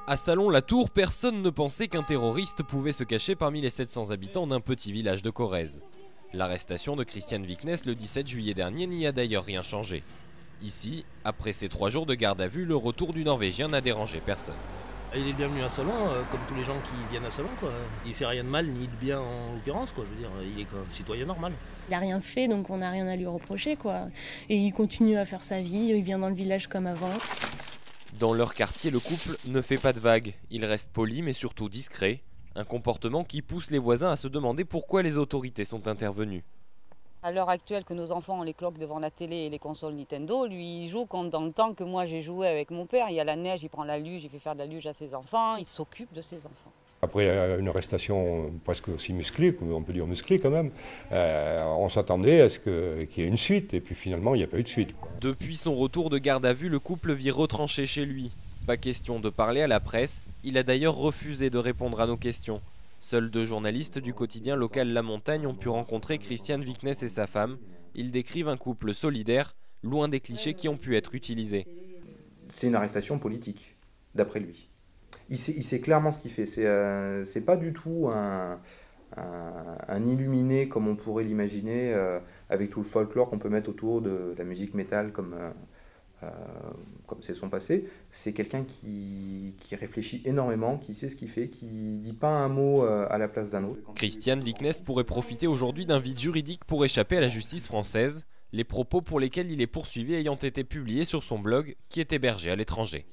À Salon-la-Tour, personne ne pensait qu'un terroriste pouvait se cacher parmi les 700 habitants d'un petit village de Corrèze. L'arrestation de Christian Viknes le 17 juillet dernier n'y a d'ailleurs rien changé. Ici, après ses 3 jours de garde à vue, le retour du Norvégien n'a dérangé personne. Il est bienvenu à Salon, comme tous les gens qui viennent à Salon, quoi. Il fait rien de mal ni de bien en l'occurrence, quoi. Je veux dire, il est un citoyen normal. Il n'a rien fait, donc on n'a rien à lui reprocher, quoi. Et il continue à faire sa vie, il vient dans le village comme avant. Dans leur quartier, le couple ne fait pas de vagues. Il reste poli mais surtout discret. Un comportement qui pousse les voisins à se demander pourquoi les autorités sont intervenues. À l'heure actuelle que nos enfants ont les cloques devant la télé et les consoles Nintendo, lui il joue comme dans le temps que moi j'ai joué avec mon père. Il y a la neige, il prend la luge, il fait faire de la luge à ses enfants, il s'occupe de ses enfants. Après une arrestation presque aussi musclée, on peut dire musclée quand même, on s'attendait à ce qu'il y ait une suite et puis finalement il n'y a pas eu de suite. Depuis son retour de garde à vue, le couple vit retranché chez lui. Pas question de parler à la presse, il a d'ailleurs refusé de répondre à nos questions. Seuls 2 journalistes du quotidien local La Montagne ont pu rencontrer Christian Viknes et sa femme. Ils décrivent un couple solidaire, loin des clichés qui ont pu être utilisés. C'est une arrestation politique, d'après lui. Il sait clairement ce qu'il fait. C'est pas du tout un illuminé comme on pourrait l'imaginer, avec tout le folklore qu'on peut mettre autour de la musique métal comme c'est son passé. C'est quelqu'un qui réfléchit énormément, qui sait ce qu'il fait, qui dit pas un mot à la place d'un autre. Christian Viknes pourrait profiter aujourd'hui d'un vide juridique pour échapper à la justice française, les propos pour lesquels il est poursuivi ayant été publiés sur son blog qui est hébergé à l'étranger.